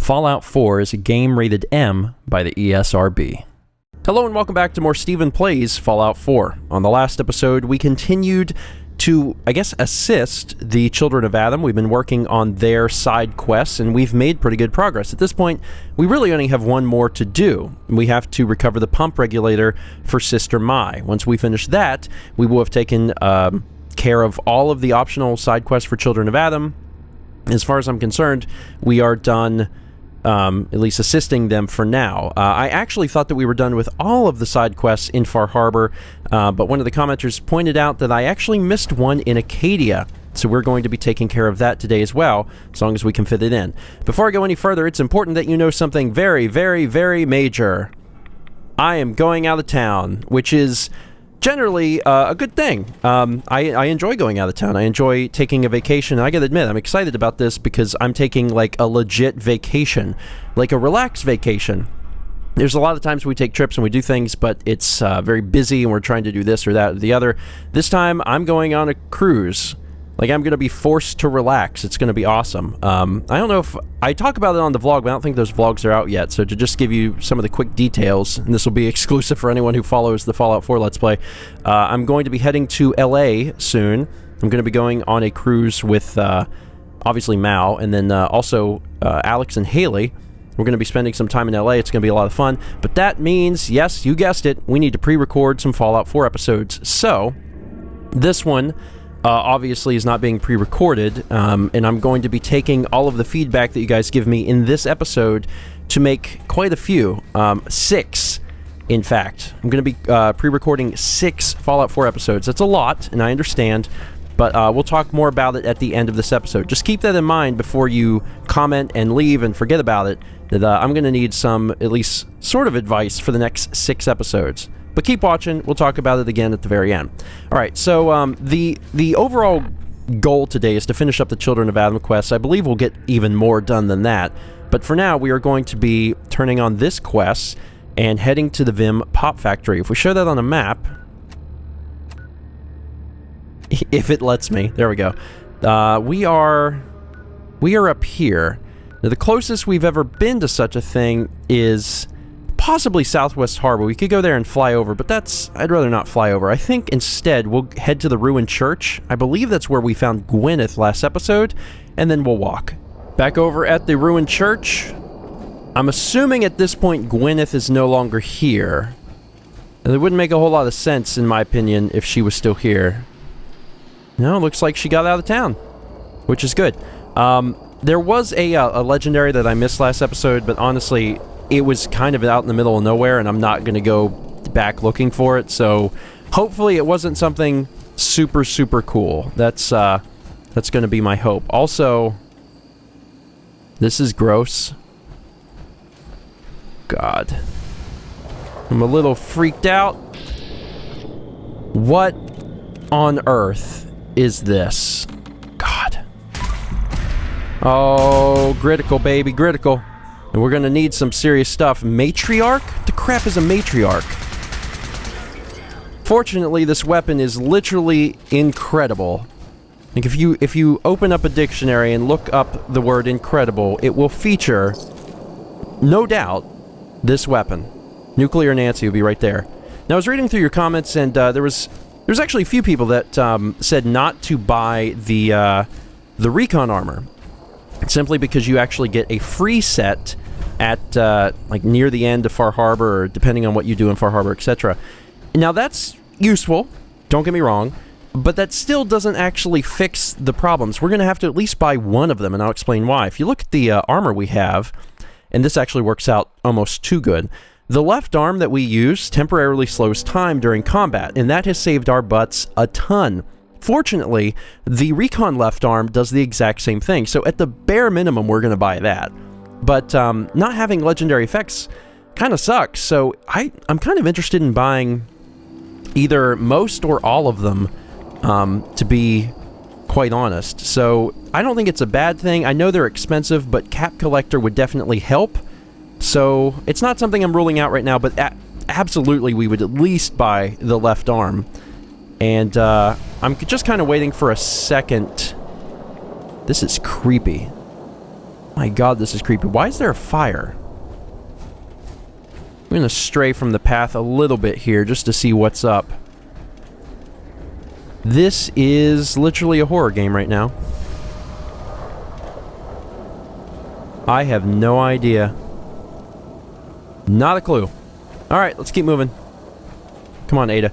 Fallout 4 is a game rated M by the ESRB. Hello and welcome back to more Stephen Plays Fallout 4. On the last episode, we continued to, assist the Children of Adam. We've been working on their side quests, and we've made pretty good progress. At this point, we really only have one more to do. We have to recover the pump regulator for Sister Mai. Once we finish that, we will have taken care of all of the optional side quests for Children of Adam. As far as I'm concerned, we are done, at least assisting them for now. I actually thought that we were done with all of the side quests in Far Harbor, but one of the commenters pointed out that I actually missed one in Acadia, so we're going to be taking care of that today as well, as long as we can fit it in. Before I go any further, it's important that you know something very, very, very major. I am going out of town, which is generally a good thing. I enjoy going out of town. I enjoy taking a vacation. I gotta admit, I'm excited about this because I'm taking like a legit vacation, like a relaxed vacation. There's a lot of times we take trips and we do things, but it's very busy and we're trying to do this or that or the other. This time, I'm going on a cruise. Like, I'm going to be forced to relax. It's going to be awesome. I don't know if I talk about it on the vlog, but I don't think those vlogs are out yet. So to just give you some of the quick details, and this will be exclusive for anyone who follows the Fallout 4 Let's Play, I'm going to be heading to LA soon. I'm going to be going on a cruise with, obviously, Mao, and then also Alex and Haley. We're going to be spending some time in LA. It's going to be a lot of fun. But that means, yes, you guessed it, we need to pre-record some Fallout 4 episodes. So, this one obviously is not being pre-recorded, and I'm going to be taking all of the feedback that you guys give me in this episode to make quite a few. 6, in fact. I'm going to be pre-recording 6 Fallout 4 episodes. That's a lot, and I understand, but we'll talk more about it at the end of this episode. Just keep that in mind before you comment and leave and forget about it, that I'm going to need some, at least, sort of advice for the next 6 episodes. But keep watching. We'll talk about it again at the very end. All right, so the overall goal today is to finish up the Children of Adam quest. I believe we'll get even more done than that. But for now, we are going to be turning on this quest and heading to the Vim Pop Factory. If we show that on a map, if it lets me, there we go. We are up here. Now, the closest we've ever been to such a thing is possibly Southwest Harbor. We could go there and fly over, but I'd rather not fly over. I think instead we'll head to the ruined church. I believe that's where we found Gwyneth last episode, and then we'll walk. Back over at the ruined church. I'm assuming at this point Gwyneth is no longer here. It wouldn't make a whole lot of sense, in my opinion, if she was still here. No, it looks like she got out of town, which is good. There was a legendary that I missed last episode, but honestly, it was kind of out in the middle of nowhere, and I'm not going to go back looking for it, so hopefully it wasn't something super, super cool. That's going to be my hope. Also, this is gross. God. I'm a little freaked out. What on earth is this? God. Oh, critical, baby, critical. And we're going to need some serious stuff. Matriarch? The crap is a matriarch? Fortunately, this weapon is literally incredible. Like, if you open up a dictionary and look up the word incredible, it will feature, no doubt, this weapon. Nuclear Nancy will be right there. Now, I was reading through your comments, and there's actually a few people that said not to buy the recon armor, simply because you actually get a free set at like near the end of Far Harbor, or depending on what you do in Far Harbor, etc. Now, that's useful, don't get me wrong, but that still doesn't actually fix the problems. We're going to have to at least buy one of them, and I'll explain why. If you look at the armor we have, and this actually works out almost too good, the left arm that we use temporarily slows time during combat, and that has saved our butts a ton. Fortunately, the recon left arm does the exact same thing, so at the bare minimum, we're going to buy that. But not having legendary effects kind of sucks, so I'm kind of interested in buying either most or all of them, to be quite honest. So I don't think it's a bad thing. I know they're expensive, but Cap Collector would definitely help. So it's not something I'm ruling out right now, but absolutely we would at least buy the left arm. And I'm just kind of waiting for a second. This is creepy. My god, this is creepy. Why is there a fire? I'm gonna stray from the path a little bit here just to see what's up. This is literally a horror game right now. I have no idea. Not a clue. Alright, let's keep moving. Come on, Ada.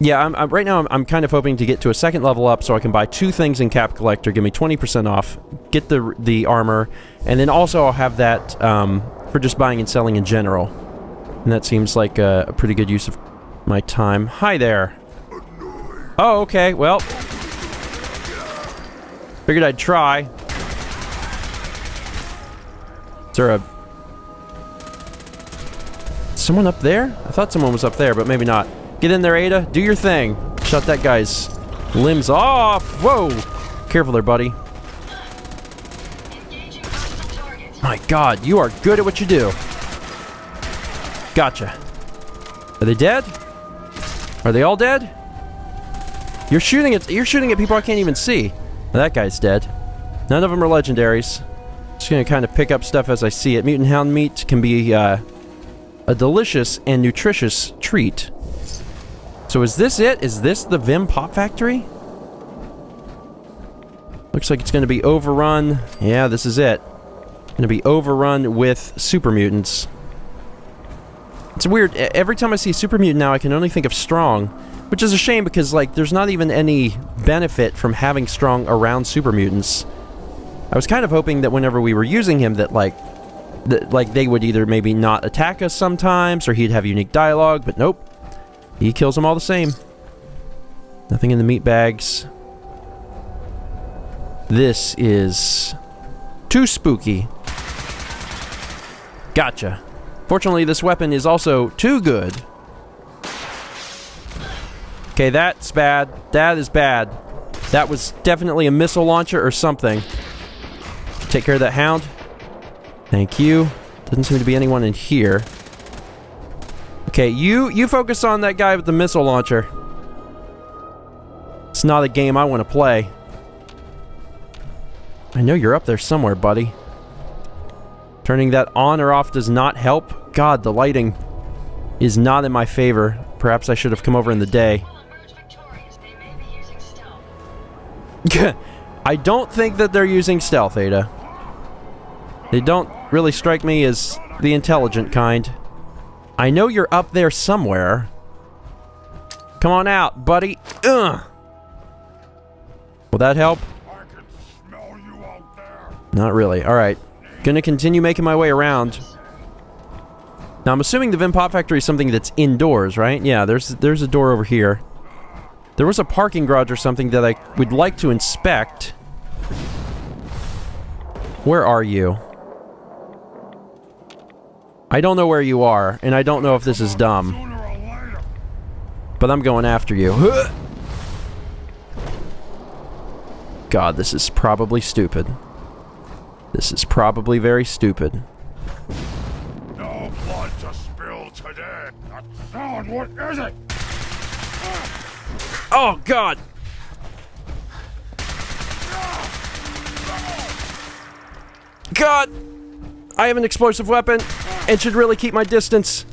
Yeah, right now I'm kind of hoping to get to a second level up so I can buy 2 things in Cap Collector, give me 20% off, get the armor, and then also I'll have that for just buying and selling in general. And that seems like a pretty good use of my time. Hi there. Oh, okay, well. Figured I'd try. Is there a... someone up there? I thought someone was up there, but maybe not. Get in there, Ada. Do your thing. Shut that guy's limbs off. Whoa. Careful there, buddy. My god, you are good at what you do. Gotcha. Are they dead? Are they all dead? You're shooting at people I can't even see. Well, that guy's dead. None of them are legendaries. Just gonna kind of pick up stuff as I see it. Mutant hound meat can be a delicious and nutritious treat. So is this it? Is this the Vim Pop Factory? Looks like it's going to be overrun. Yeah, this is it. Going to be overrun with super mutants. It's weird. Every time I see super mutant now, I can only think of strong, which is a shame because, like, there's not even any benefit from having strong around super mutants. I was kind of hoping that whenever we were using him that, like, they would either maybe not attack us sometimes, or he'd have unique dialogue, but nope. He kills them all the same. Nothing in the meat bags. This is too spooky. Gotcha. Fortunately, this weapon is also too good. Okay, that's bad. That is bad. That was definitely a missile launcher or something. Take care of that hound. Thank you. Doesn't seem to be anyone in here. Okay, you focus on that guy with the missile launcher. It's not a game I want to play. I know you're up there somewhere, buddy. Turning that on or off does not help. God, the lighting is not in my favor. Perhaps I should have come over in the day. I don't think that they're using stealth, Ada. They don't really strike me as the intelligent kind. I know you're up there somewhere. Come on out, buddy. Ugh. Will that help? I can smell you out there. Not really. Alright. Gonna continue making my way around. Now, I'm assuming the Vim Pop Factory is something that's indoors, right? Yeah, there's a door over here. There was a parking garage or something that I would like to inspect. Where are you? I don't know where you are, and I don't know if this is dumb. But I'm going after you. God, this is probably stupid. This is probably very stupid. No blood to spill today. That sound, what is it? Oh, God! God! I have an explosive weapon and should really keep my distance.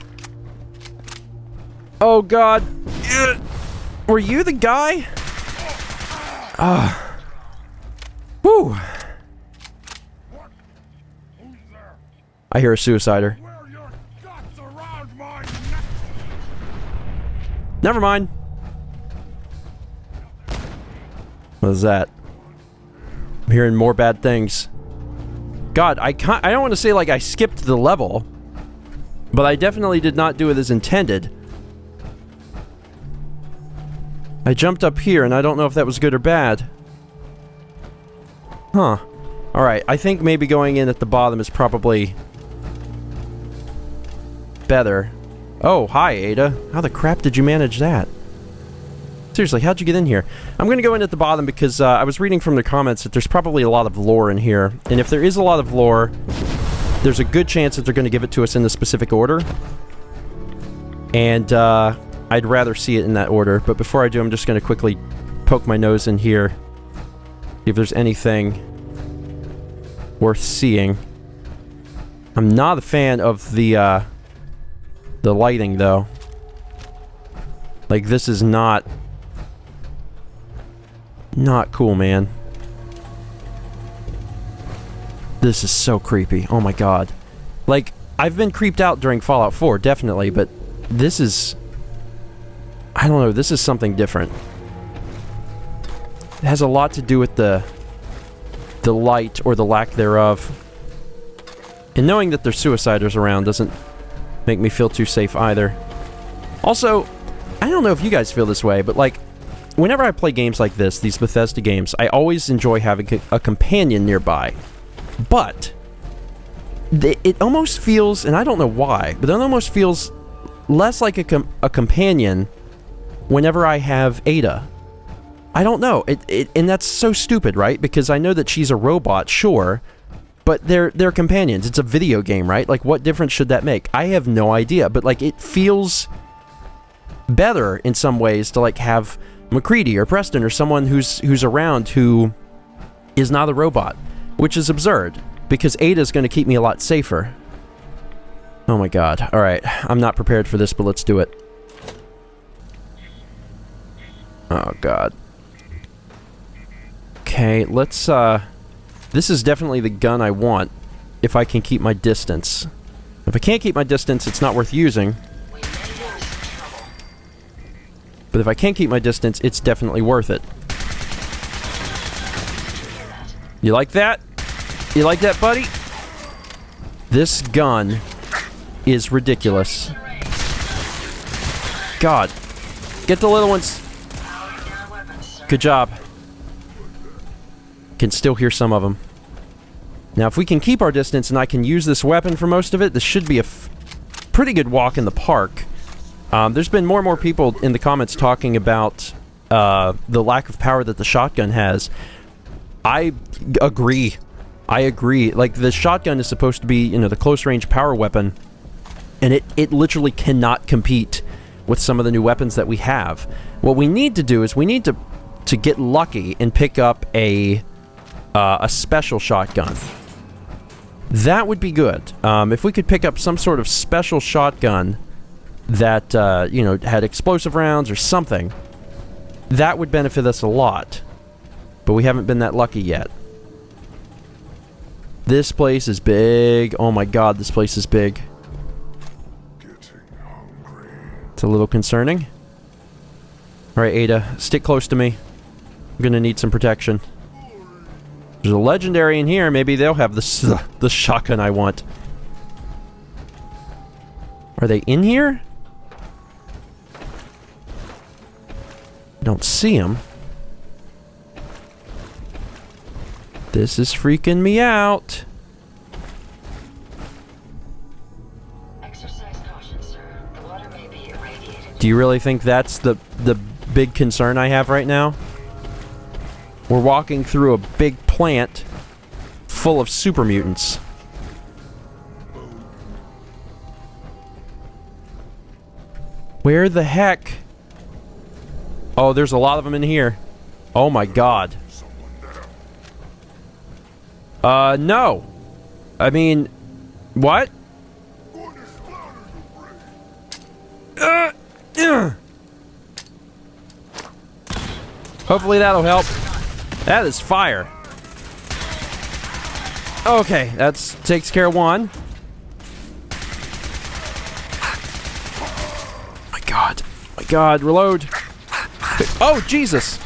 Oh, God. Ugh. Were you the guy? Whew. What? Who's there? I hear a suicider. Wear your guts around my neck. Never mind. What is that? I'm hearing more bad things. God, I don't want to say like I skipped the level, but I definitely did not do it as intended. I jumped up here and I don't know if that was good or bad. Huh. Alright, I think maybe going in at the bottom is probably better. Oh, hi Ada. How the crap did you manage that? Seriously, how'd you get in here? I'm going to go in at the bottom because I was reading from the comments that there's probably a lot of lore in here. And if there is a lot of lore, there's a good chance that they're going to give it to us in the specific order. And I'd rather see it in that order. But before I do, I'm just going to quickly poke my nose in here. See if there's anything worth seeing. I'm not a fan of the lighting, though. Like, this is not cool, man. This is so creepy. Oh my god. Like, I've been creeped out during Fallout 4, definitely, but this is... I don't know, this is something different. It has a lot to do with the light, or the lack thereof. And knowing that there's suiciders around doesn't make me feel too safe either. Also, I don't know if you guys feel this way, but like, whenever I play games like this, these Bethesda games, I always enjoy having a companion nearby. But it almost feels, and I don't know why, but it almost feels less like a companion whenever I have Ada. I don't know. And that's so stupid, right? Because I know that she's a robot, sure, but they're companions. It's a video game, right? Like, what difference should that make? I have no idea, but like, it feels better in some ways to like have McCready or Preston or someone who's around who is not a robot, which is absurd because Ada's going to keep me a lot safer. Oh my god. All right, I'm not prepared for this, but let's do it. Oh god. Okay, let's this is definitely the gun I want if I can keep my distance. If I can't keep my distance, it's not worth using. But if I can keep my distance, it's definitely worth it. You like that? You like that, buddy? This gun is ridiculous. God. Get the little ones. Good job. Can still hear some of them. Now, if we can keep our distance and I can use this weapon for most of it, this should be a pretty good walk in the park. There's been more and more people in the comments talking about the lack of power that the shotgun has. I agree. I agree. Like, the shotgun is supposed to be, you know, the close-range power weapon, and it literally cannot compete with some of the new weapons that we have. What we need to do is we need to get lucky and pick up a special shotgun. That would be good. If we could pick up some sort of special shotgun that, you know, had explosive rounds or something, that would benefit us a lot. But we haven't been that lucky yet. This place is big. Oh my god, this place is big. It's a little concerning. Alright, Ada, stick close to me. I'm gonna need some protection. There's a legendary in here. Maybe they'll have the shotgun I want. Are they in here? Don't see them. This is freaking me out. Exercise caution, sir. The water may be irradiated. Do you really think that's the big concern I have right now? We're walking through a big plant full of super mutants. Where the heck? Oh, there's a lot of them in here. Oh my god. No. I mean, what? Hopefully that'll help. That is fire. Okay, that takes care of one. My god. My god, reload. Oh, Jesus.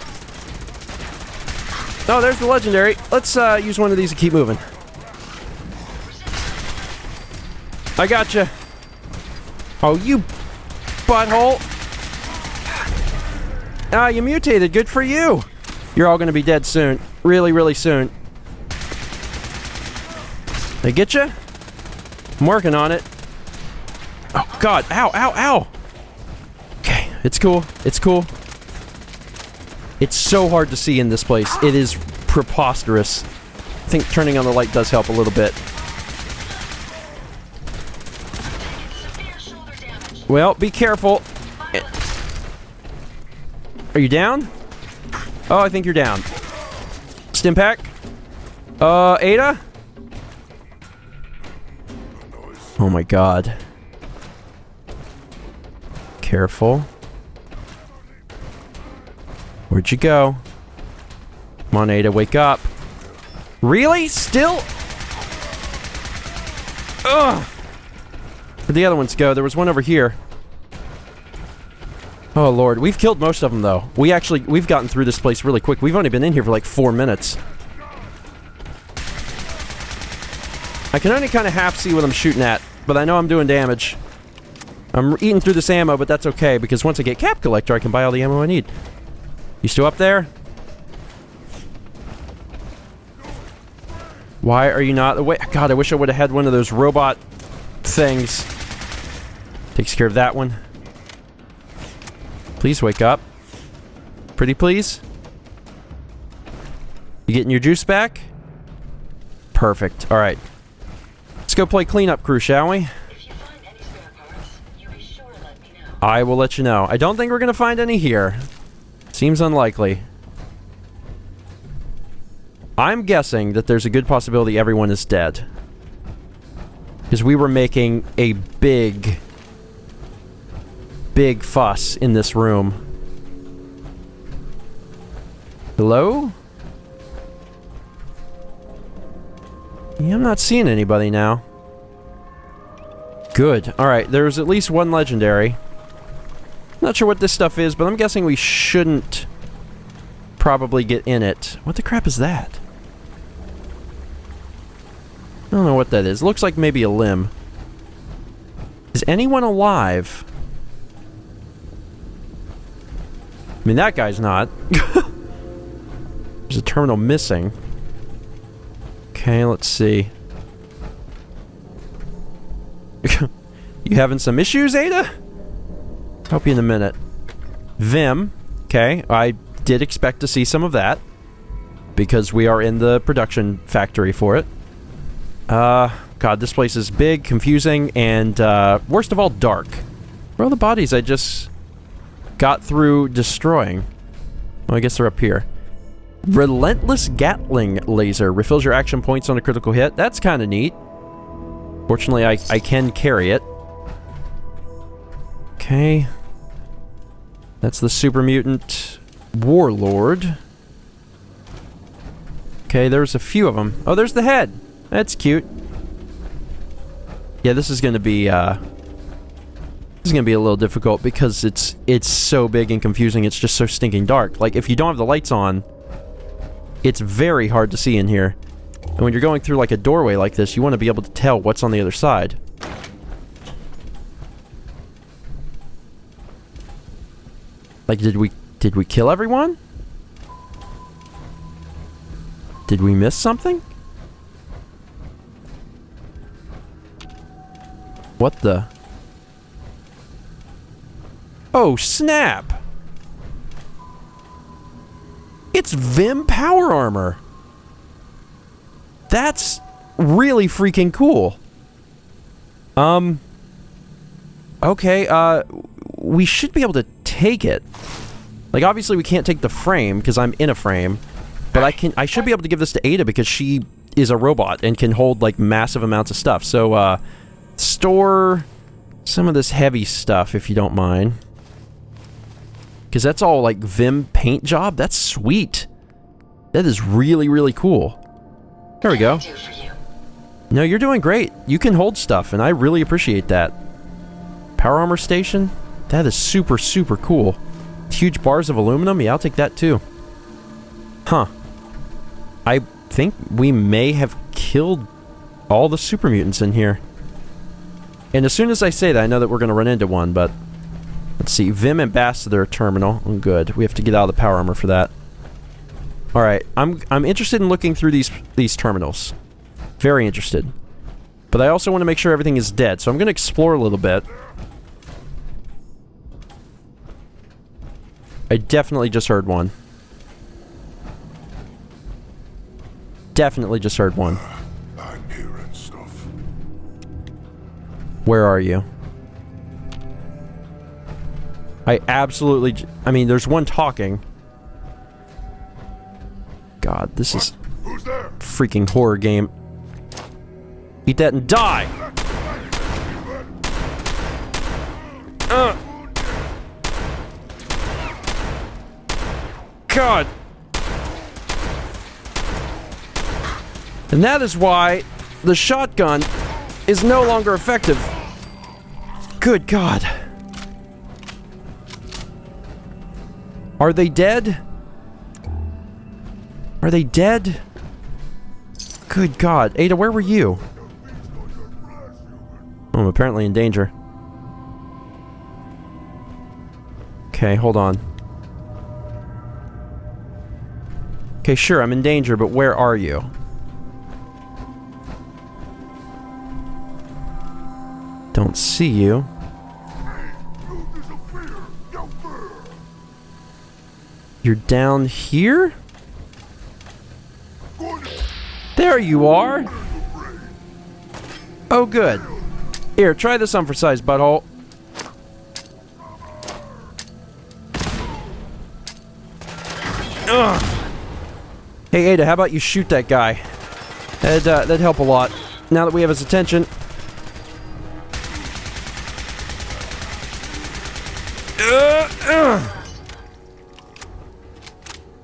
Oh, there's the legendary. Let's use one of these and keep moving. I gotcha. Oh, you butthole. Ah, you mutated. Good for you. You're all gonna be dead soon. Really, really soon. They get you? I'm working on it. Oh, God. Ow, ow, ow. Okay, it's cool. It's cool. It's so hard to see in this place. It is preposterous. I think turning on the light does help a little bit. Well, be careful. Are you down? Oh, I think you're down. Stimpack? Ada? Oh my god. Careful. Where'd you go? Come on, Ada, wake up. Really? Still? Ugh! Where'd the other ones go? There was one over here. Oh lord, we've killed most of them though. We've gotten through this place really quick. We've only been in here for like 4 minutes. I can only kind of half see what I'm shooting at, but I know I'm doing damage. I'm eating through this ammo, but that's okay, because once I get Cap Collector, I can buy all the ammo I need. You still up there? Why are you not away? God, I wish I would have had one of those robot things. Takes care of that one. Please wake up. Pretty please? You getting your juice back? Perfect. Alright. Let's go play cleanup crew, shall we? If you find any spare parts, you be sure to let me know. I will let you know. I don't think we're gonna find any here. Seems unlikely. I'm guessing that there's a good possibility everyone is dead. Because we were making a big fuss in this room. Hello? Yeah, I'm not seeing anybody now. Good. Alright, there's at least one legendary. Not sure what this stuff is, but I'm guessing we shouldn't probably get in it. What the crap is that? I don't know what that is. Looks like maybe a limb. Is anyone alive? I mean, that guy's not. There's a terminal missing. Okay, let's see. You having some issues, Ada? Help you in a minute. Vim. Okay, I did expect to see some of that. Because we are in the production factory for it. God, this place is big, confusing, and, worst of all, dark. Where are all the bodies I just got through destroying? Oh, I guess they're up here. Relentless Gatling laser. Refills your action points on a critical hit. That's kind of neat. Fortunately, I can carry it. Okay. That's the super mutant warlord. Okay, there's a few of them. Oh, there's the head. That's cute. Yeah, this is gonna be a little difficult because it's so big and confusing. It's just so stinking dark. Like, if you don't have the lights on, it's very hard to see in here. And when you're going through like a doorway like this, you want to be able to tell what's on the other side. Like, did we kill everyone? Did we miss something? What the? Oh, snap! It's Vim power armor! That's really freaking cool. Okay, we should be able to take it. Like, obviously we can't take the frame, because I'm in a frame. But I should be able to give this to Ada, because she is a robot and can hold, like, massive amounts of stuff. So, store some of this heavy stuff, if you don't mind. Because that's all, like, Vim paint job. That's sweet. That is really, really cool. There we go. No, you're doing great. You can hold stuff, and I really appreciate that. Power armor station? That is super, super cool. Huge bars of aluminum? Yeah, I'll take that too. Huh. I think we may have killed all the super mutants in here. And as soon as I say that, I know that we're going to run into one, but... Let's see. Vim Ambassador Terminal. Oh, good. We have to get out of the power armor for that. Alright. I'm interested in looking through these terminals. Very interested. But I also want to make sure everything is dead, so I'm going to explore a little bit. I definitely just heard one. Definitely just heard one. I'm hearing stuff. Where are you? I absolutely... I mean, there's one talking. God, this is... Who's there? freaking horror game. Eat that and die! God. And that is why the shotgun is no longer effective. Good God. Are they dead? Are they dead? Good God. Ada, where were you? Oh, I'm apparently in danger. Okay, hold on. Okay, sure, I'm in danger, but where are you? Don't see you. You're down here? There you are! Oh, good. Here, try this on for size, butthole. Ugh. Hey, Ada, how about you shoot that guy? That'd help a lot. Now that we have his attention.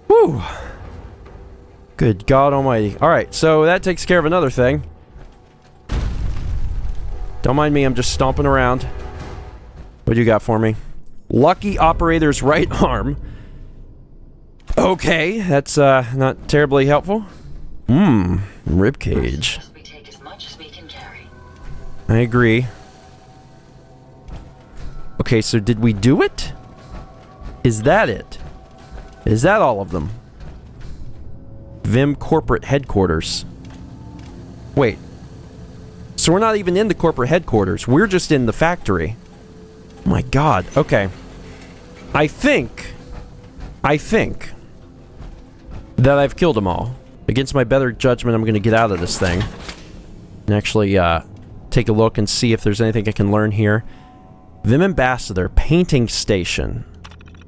Whew. Good God almighty. Alright, so that takes care of another thing. Don't mind me, I'm just stomping around. What do you got for me? Lucky operator's right arm. Okay, that's not terribly helpful. Ribcage. We take as much as we can carry. I agree. Okay, so did we do it? Is that it? Is that all of them? Vim corporate headquarters. Wait. So we're not even in the corporate headquarters. We're just in the factory. Oh my God. Okay. I think that I've killed them all. Against my better judgment, I'm going to get out of this thing and actually take a look and see if there's anything I can learn here. Vim Ambassador, painting station.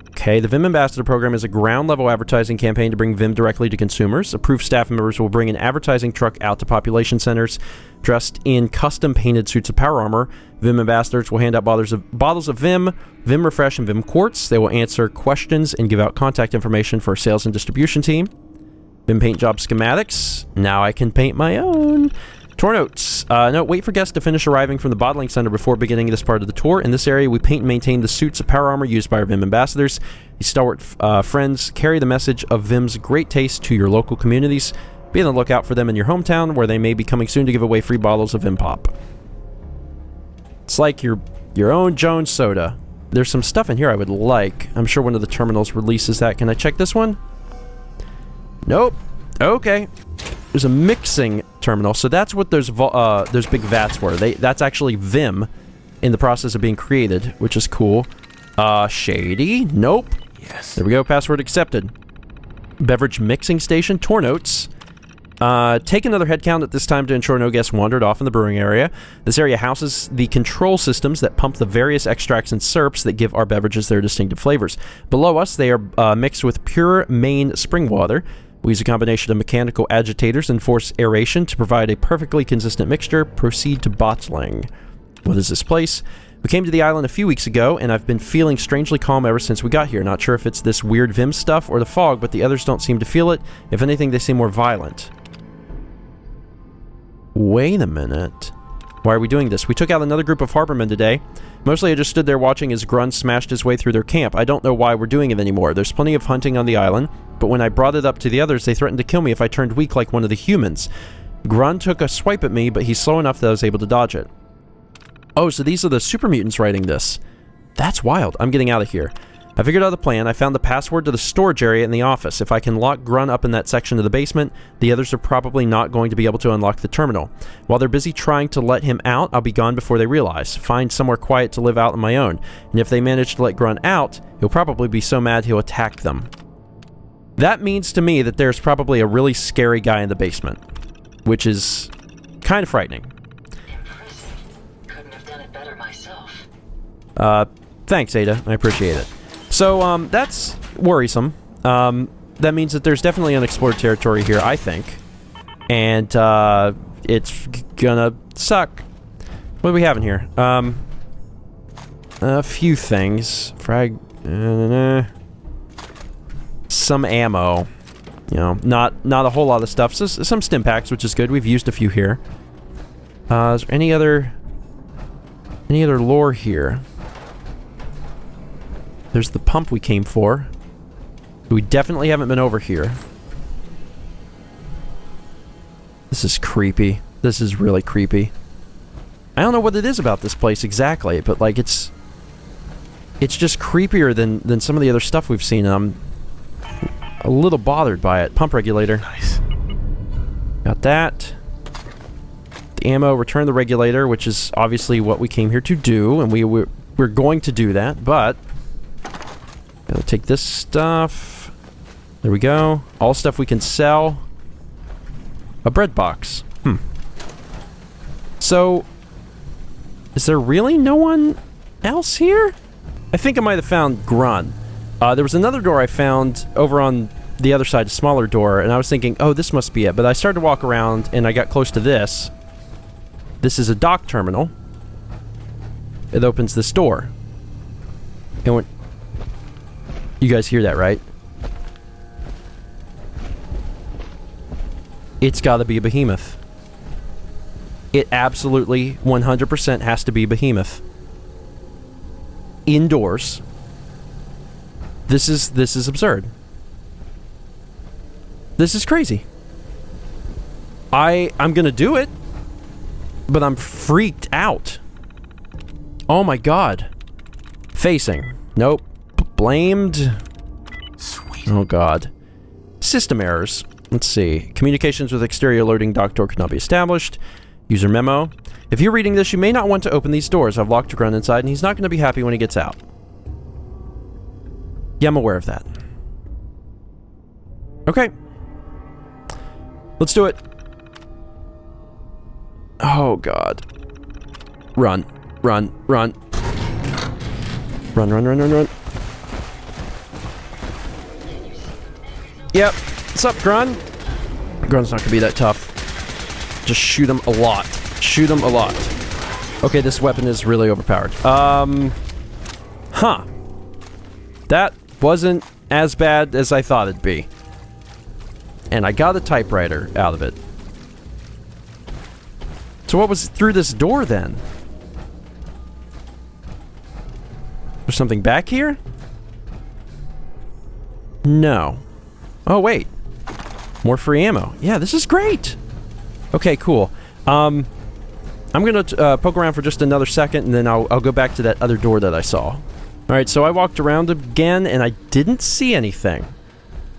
Okay, the Vim Ambassador program is a ground-level advertising campaign to bring Vim directly to consumers. Approved staff members will bring an advertising truck out to population centers dressed in custom-painted suits of power armor. Vim Ambassadors will hand out bottles of Vim, Vim Refresh, and Vim Quartz. They will answer questions and give out contact information for a sales and distribution team. Vim paint job schematics. Now I can paint my own. Tour notes. Note, wait for guests to finish arriving from the bottling center before beginning this part of the tour. In this area, we paint and maintain the suits of power armor used by our Vim ambassadors. These stalwart friends carry the message of Vim's great taste to your local communities. Be on the lookout for them in your hometown, where they may be coming soon to give away free bottles of Vim Pop. It's like your own Jones soda. There's some stuff in here I would like. I'm sure one of the terminals releases that. Can I check this one? Nope. Okay. There's a mixing terminal, so that's what those big vats were. That's actually Vim in the process of being created, which is cool. Shady? Nope. Yes. There we go. Password accepted. Beverage mixing station. Tour notes. Take another head count at this time to ensure no guests wandered off in the brewing area. This area houses the control systems that pump the various extracts and syrups that give our beverages their distinctive flavors. Below us, they are mixed with pure Maine spring water. We use a combination of mechanical agitators and forced aeration to provide a perfectly consistent mixture. Proceed to bottling. What is this place? We came to the island a few weeks ago, and I've been feeling strangely calm ever since we got here. Not sure if it's this weird Vim stuff or the fog, but the others don't seem to feel it. If anything, they seem more violent. Wait a minute. Why are we doing this? We took out another group of harbormen today. Mostly I just stood there watching as Grun smashed his way through their camp. I don't know why we're doing it anymore. There's plenty of hunting on the island, but when I brought it up to the others, they threatened to kill me if I turned weak like one of the humans. Grun took a swipe at me, but he's slow enough that I was able to dodge it. Oh, so these are the super mutants writing this. That's wild. I'm getting out of here. I figured out the plan. I found the password to the storage area in the office. If I can lock Grun up in that section of the basement, the others are probably not going to be able to unlock the terminal. While they're busy trying to let him out, I'll be gone before they realize. Find somewhere quiet to live out on my own. And if they manage to let Grun out, he'll probably be so mad he'll attack them. That means to me that there's probably a really scary guy in the basement, which is kind of frightening. Impressive. Couldn't have done it better myself. Thanks, Ada. I appreciate it. So, that's worrisome. That means that there's definitely unexplored territory here, I think. And, it's gonna suck. What do we have in here? a few things. Some ammo. You know, not a whole lot of stuff. So, some stim packs, which is good. We've used a few here. Is there any other lore here? There's the pump we came for. We definitely haven't been over here. This is creepy. This is really creepy. I don't know what it is about this place exactly, but like it's just creepier than some of the other stuff we've seen. I'm a little bothered by it. Pump regulator. Nice. Got that. The ammo, return the regulator, which is obviously what we came here to do, and we're going to do that, but gotta take this stuff. There we go. All stuff we can sell. A bread box. So, is there really no one else here? I think I might have found Grun. There was another door I found over on the other side, a smaller door, and I was thinking, oh, this must be it. But I started to walk around, and I got close to this. This is a dock terminal. It opens this door. And when... You guys hear that, right? It's gotta be a behemoth. It absolutely 100% has to be behemoth. Indoors. This is absurd. This is crazy. I'm gonna do it, but I'm freaked out. Oh my god. Facing. Nope. Blamed. Sweet. Oh god. System errors. Let's see. Communications with exterior loading dock door could not be established. User memo. If you're reading this, you may not want to open these doors. I've locked Grun inside, and he's not going to be happy when he gets out. Yeah, I'm aware of that. Okay. Let's do it. Oh, God. Run. Run. Run. Run, run, run, run, run. Yep. What's up, Grun? Grun's not going to be that tough. Just shoot him a lot. Shoot him a lot. Okay, this weapon is really overpowered. Huh. That wasn't as bad as I thought it'd be. And I got a typewriter out of it. So what was through this door then? There's something back here? No. Oh, wait. More free ammo. Yeah, this is great. Okay, cool. I'm gonna poke around for just another second, and then I'll go back to that other door that I saw. Alright, so I walked around again, and I didn't see anything.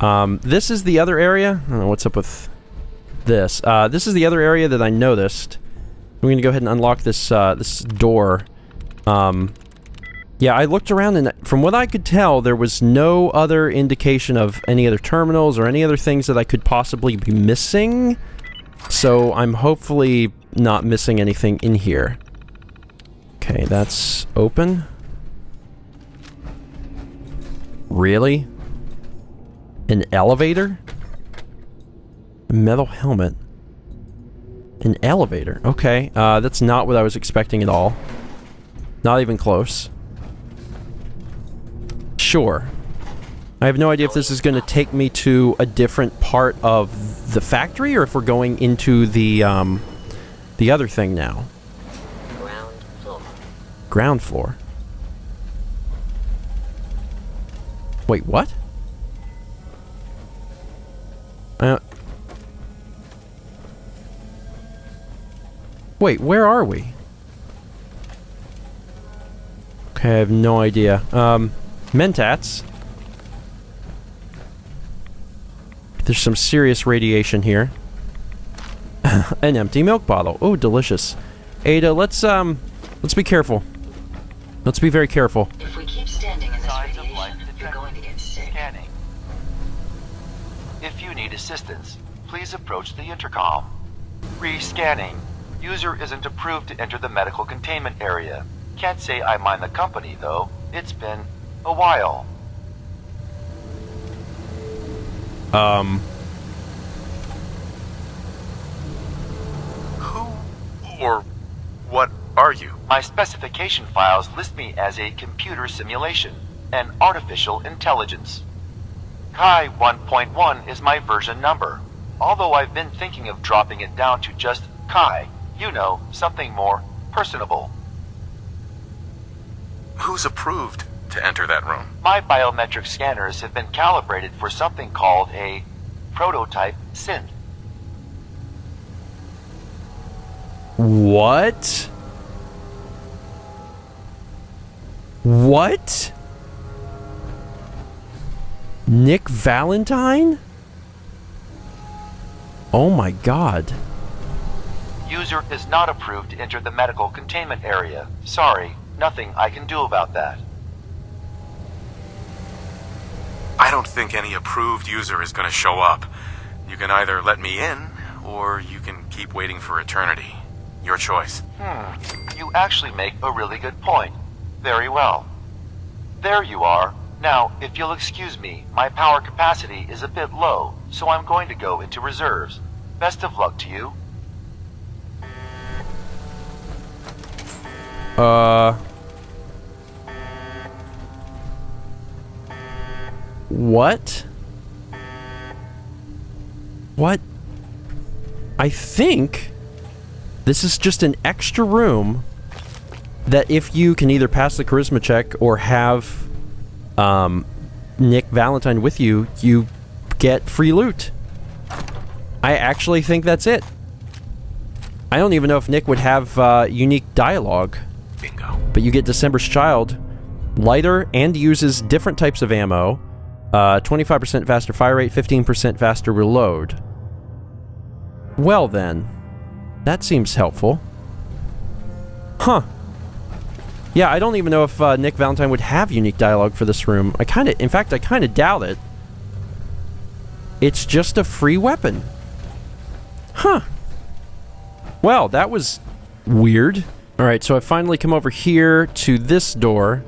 This is the other area. I don't know what's up with this. This is the other area that I noticed. I'm gonna go ahead and unlock this, this door. Yeah, I looked around, and from what I could tell, there was no other indication of any other terminals or any other things that I could possibly be missing. So I'm hopefully not missing anything in here. Okay, that's open. Really? An elevator? A metal helmet. An elevator. Okay, that's not what I was expecting at all. Not even close. Sure. I have no idea if this is going to take me to a different part of the factory, or if we're going into the other thing now. Ground floor. Ground floor. Wait, what? Wait, where are we? Okay, I have no idea. Mentats. There's some serious radiation here. An empty milk bottle. Oh, delicious. Ada, let's be careful. Let's be very careful. If we keep standing in this radiation, you're going to get sick. Scanning. If you need assistance, please approach the intercom. Re-scanning. User isn't approved to enter the medical containment area. Can't say I mind the company, though. It's been a while. Who or what are you? My specification files list me as a computer simulation, an artificial intelligence. Kai 1.1 is my version number, although I've been thinking of dropping it down to just Kai. You know, something more personable. Who's approved to enter that room? My biometric scanners have been calibrated for something called a prototype synth. What? What? Nick Valentine? Oh my god. User is not approved to enter the medical containment area. Sorry, nothing I can do about that. I don't think any approved user is going to show up. You can either let me in, or you can keep waiting for eternity. Your choice. You actually make a really good point. Very well. There you are. Now, if you'll excuse me, my power capacity is a bit low, so I'm going to go into reserves. Best of luck to you. What? What? I think this is just an extra room that if you can either pass the charisma check or have Nick Valentine with you, you get free loot. I actually think that's it. I don't even know if Nick would have unique dialogue. Bingo. But you get December's Child, lighter, and uses different types of ammo. 25% faster fire rate, 15% faster reload. Well then, that seems helpful. Huh. Yeah, I don't even know if Nick Valentine would have unique dialogue for this room. In fact, I kind of doubt it. It's just a free weapon. Huh. Well, that was weird. Alright, so I finally come over here to this door,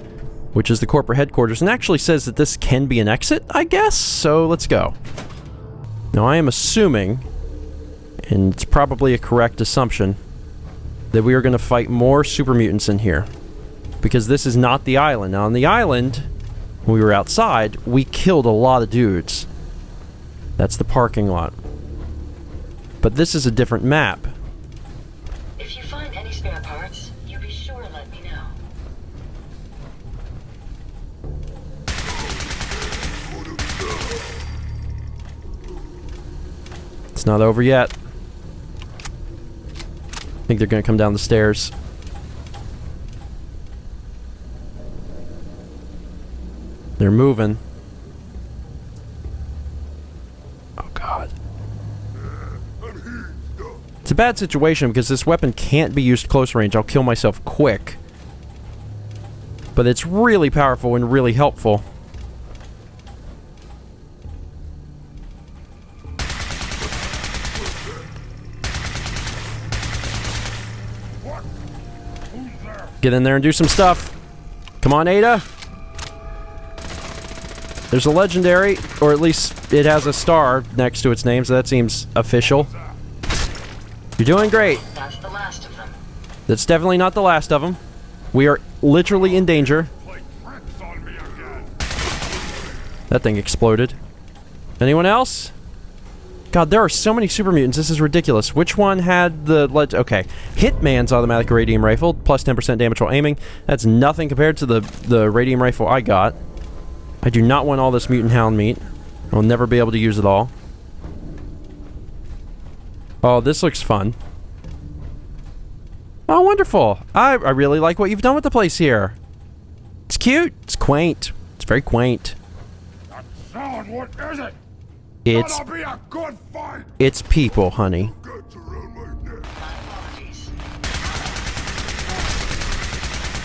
which is the corporate headquarters, and actually says that this can be an exit, I guess? So, let's go. Now, I am assuming, and it's probably a correct assumption, that we are going to fight more super mutants in here. Because this is not the island. Now, on the island, when we were outside, we killed a lot of dudes. That's the parking lot. But this is a different map. If you find any spare parts, you be sure to let me know. It's not over yet. I think they're going to come down the stairs. They're moving. Oh, God. It's a bad situation because this weapon can't be used close range. I'll kill myself quick. But it's really powerful and really helpful. What? Who's there? Get in there and do some stuff. Come on, Ada. There's a legendary, or at least it has a star next to its name, so that seems official. You're doing great. That's the last of them. That's definitely not the last of them. We are literally in danger. Play tricks on me again. That thing exploded. Anyone else? God, there are so many super mutants. This is ridiculous. Which one had the... Okay. Hitman's automatic radium rifle, plus 10% damage while aiming. That's nothing compared to the radium rifle I got. I do not want all this mutant hound meat. I'll never be able to use it all. Oh, this looks fun. Oh, wonderful. I really like what you've done with the place here. It's cute. It's quaint. It's very quaint. That sound, what is it? It's... That'll be a good fight. It's people, honey. Gets around my neck. My apologies.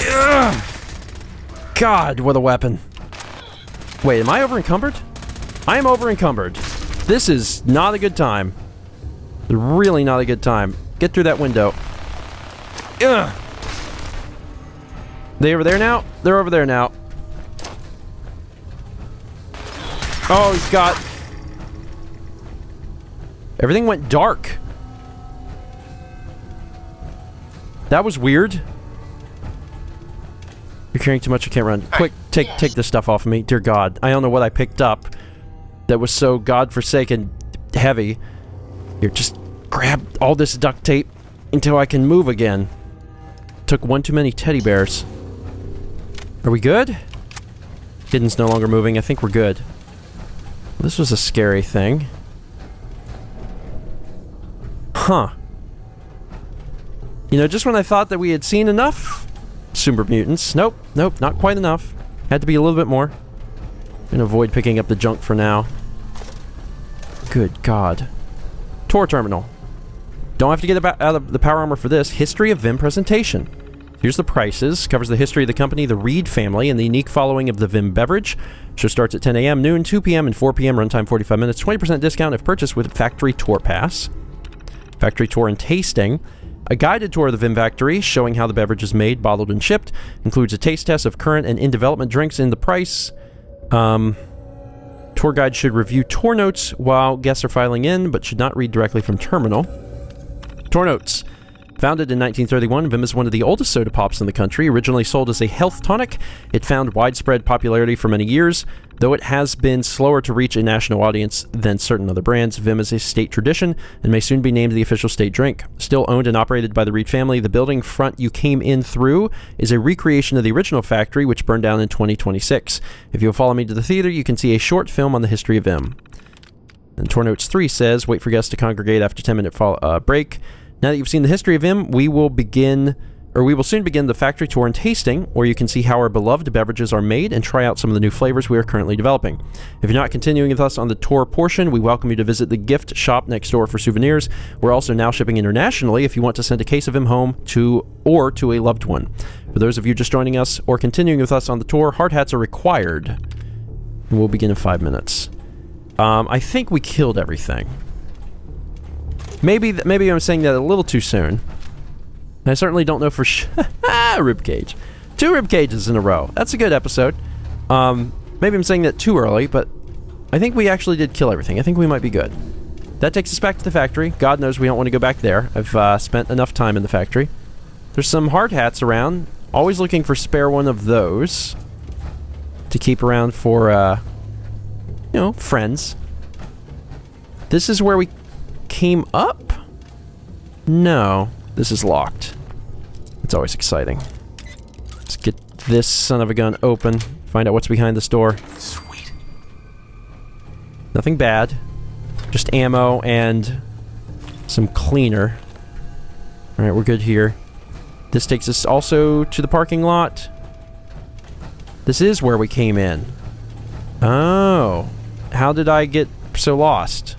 Ugh. God, what a weapon. Wait, am I over-encumbered? I am over-encumbered. This is not a good time. Really not a good time. Get through that window. Ugh. They over there now? They're over there now. Oh, he's got... Everything went dark. That was weird. You're carrying too much, you can't run. Quick, take this stuff off of me. Dear God, I don't know what I picked up that was so godforsaken heavy. Here, just grab all this duct tape until I can move again. Took one too many teddy bears. Are we good? Hidden's no longer moving. I think we're good. This was a scary thing. Huh. You know, just when I thought that we had seen enough super mutants. Nope, not quite enough. Had to be a little bit more. Gonna avoid picking up the junk for now. Good God. Tour terminal. Don't have to get out of the power armor for this. History of Vim presentation. Here's the prices. Covers the history of the company, the Reed family, and the unique following of the Vim beverage. Show starts at 10 a.m., noon, 2 p.m., and 4 p.m. Runtime 45 minutes. 20% discount if purchased with Factory Tour Pass. Factory Tour and Tasting. A guided tour of the Vim factory showing how the beverage is made, bottled, and shipped. Includes a taste test of current and in-development drinks in the price. Tour guide should review tour notes while guests are filing in, but should not read directly from terminal. Tour notes. Founded in 1931, Vim is one of the oldest soda pops in the country. Originally sold as a health tonic, it found widespread popularity for many years. Though it has been slower to reach a national audience than certain other brands, Vim is a state tradition and may soon be named the official state drink. Still owned and operated by the Reed family, the building front you came in through is a recreation of the original factory, which burned down in 2026. If you'll follow me to the theater, you can see a short film on the history of Vim. And Tour Notes 3 says, wait for guests to congregate after 10-minute break. Now that you've seen the history of Vim, we will soon begin the factory tour and tasting, where you can see how our beloved beverages are made and try out some of the new flavors we are currently developing. If you're not continuing with us on the tour portion, we welcome you to visit the gift shop next door for souvenirs. We're also now shipping internationally if you want to send a case of Vim home to a loved one. For those of you just joining us or continuing with us on the tour, hard hats are required. And we'll begin in 5 minutes. I think we killed everything. Maybe I'm saying that a little too soon. I certainly don't know for sure. Ribcage. 2 rib cages in a row. That's a good episode. Maybe I'm saying that too early, but I think we actually did kill everything. I think we might be good. That takes us back to the factory. God knows we don't want to go back there. I've spent enough time in the factory. There's some hard hats around. Always looking for spare one of those to keep around for, friends. This is where we came up? No. This is locked. It's always exciting. Let's get this son of a gun open. Find out what's behind this door. Sweet. Nothing bad. Just ammo and some cleaner. Alright, we're good here. This takes us also to the parking lot. This is where we came in. Oh. How did I get so lost?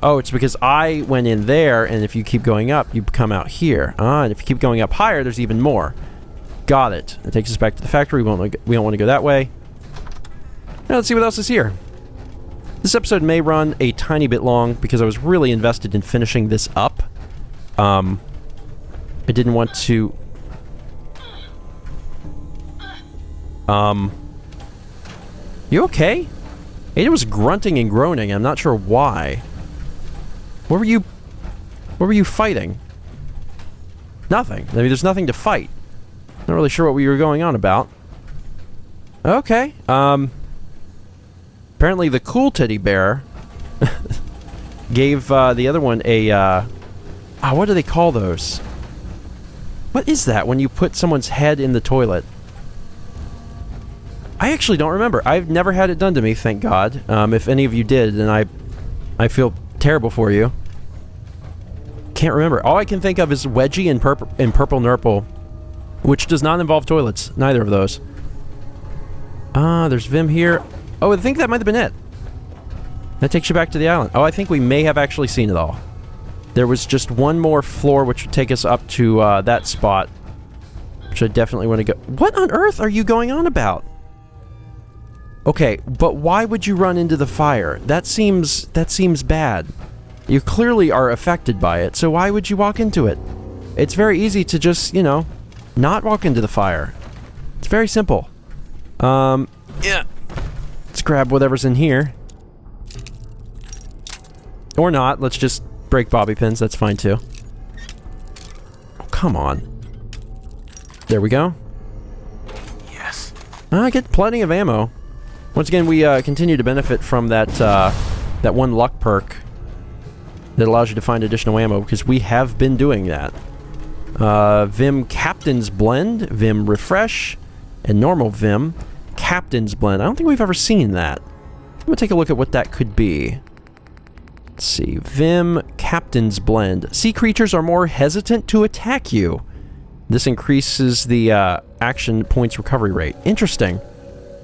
Oh, it's because I went in there, and if you keep going up, you come out here. And if you keep going up higher, there's even more. Got it. It takes us back to the factory. We don't want to go that way. Now let's see what else is here. This episode may run a tiny bit long because I was really invested in finishing this up. I didn't want to... You okay? Ada was grunting and groaning. I'm not sure why. What were you fighting? Nothing. I mean, there's nothing to fight. Not really sure what we were going on about. Okay. Apparently the cool teddy bear gave the other one a, what do they call those? What is that when you put someone's head in the toilet? I actually don't remember. I've never had it done to me, thank God. If any of you did, then I feel terrible for you. Can't remember. All I can think of is Wedgie and Purple Nurple, which does not involve toilets. Neither of those. There's Vim here. Oh, I think that might have been it. That takes you back to the island. Oh, I think we may have actually seen it all. There was just one more floor which would take us up to that spot, which I definitely want to go. What on earth are you going on about? Okay, but why would you run into the fire? That seems bad. You clearly are affected by it, so why would you walk into it? It's very easy to just, not walk into the fire. It's very simple. Yeah. Let's grab whatever's in here. Or not. Let's just break bobby pins. That's fine, too. Oh, come on. There we go. Yes. I get plenty of ammo. Once again, we continue to benefit from that that one luck perk that allows you to find additional ammo, because we have been doing that. Vim Captain's Blend, Vim Refresh, and normal Vim Captain's Blend. I don't think we've ever seen that. I'm going to take a look at what that could be. Let's see. Vim Captain's Blend. Sea creatures are more hesitant to attack you. This increases the action points recovery rate. Interesting.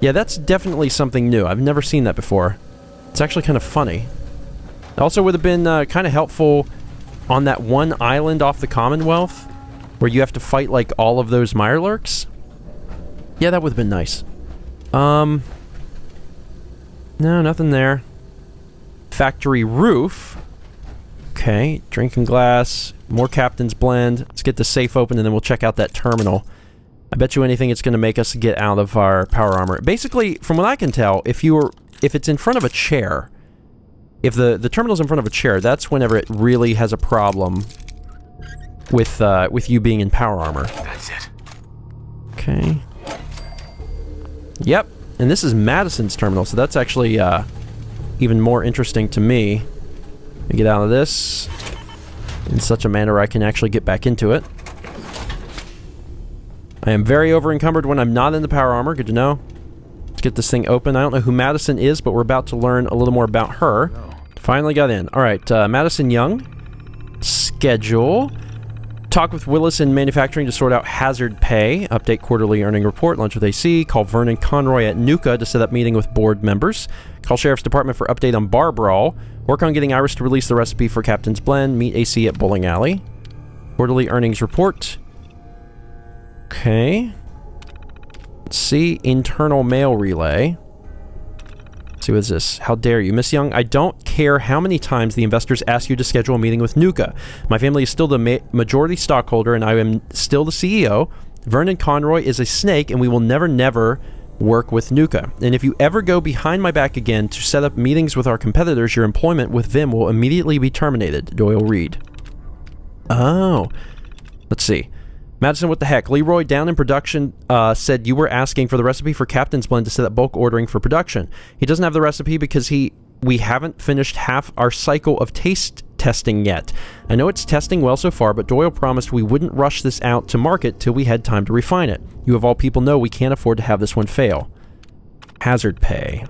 Yeah, that's definitely something new. I've never seen that before. It's actually kind of funny. It also would have been kind of helpful on that one island off the Commonwealth where you have to fight like all of those Mirelurks. Yeah, that would have been nice. No, nothing there. Factory roof. Okay, drinking glass, more Captain's Blend. Let's get the safe open and then we'll check out that terminal. I bet you anything it's going to make us get out of our power armor. Basically, from what I can tell, if it's in front of a chair, if the terminal's in front of a chair, that's whenever it really has a problem with you being in power armor. That's it. Okay. Yep, and this is Madison's terminal, so that's actually even more interesting to me. Let me get out of this in such a manner I can actually get back into it. I am very over-encumbered when I'm not in the power armor. Good to know. Let's get this thing open. I don't know who Madison is, but we're about to learn a little more about her. Finally got in. Alright, Madison Young. Schedule. Talk with Willis in manufacturing to sort out hazard pay. Update quarterly earning report. Lunch with AC. Call Vernon Conroy at Nuka to set up meeting with board members. Call Sheriff's Department for update on bar brawl. Work on getting Iris to release the recipe for Captain's Blend. Meet AC at Bowling Alley. Quarterly earnings report. Okay. Let's see. Internal mail relay. Let's see, what's this? How dare you? Miss Young, I don't care how many times the investors ask you to schedule a meeting with Nuka. My family is still the majority stockholder, and I am still the CEO. Vernon Conroy is a snake, and we will never work with Nuka. And if you ever go behind my back again to set up meetings with our competitors, your employment with Vim will immediately be terminated. Doyle Reed. Oh. Let's see. Madison, what the heck? Leroy, down in production, said you were asking for the recipe for Captain's Blend to set up bulk ordering for production. He doesn't have the recipe because we haven't finished half our cycle of taste testing yet. I know it's testing well so far, but Doyle promised we wouldn't rush this out to market till we had time to refine it. You of all people know we can't afford to have this one fail. Hazard pay.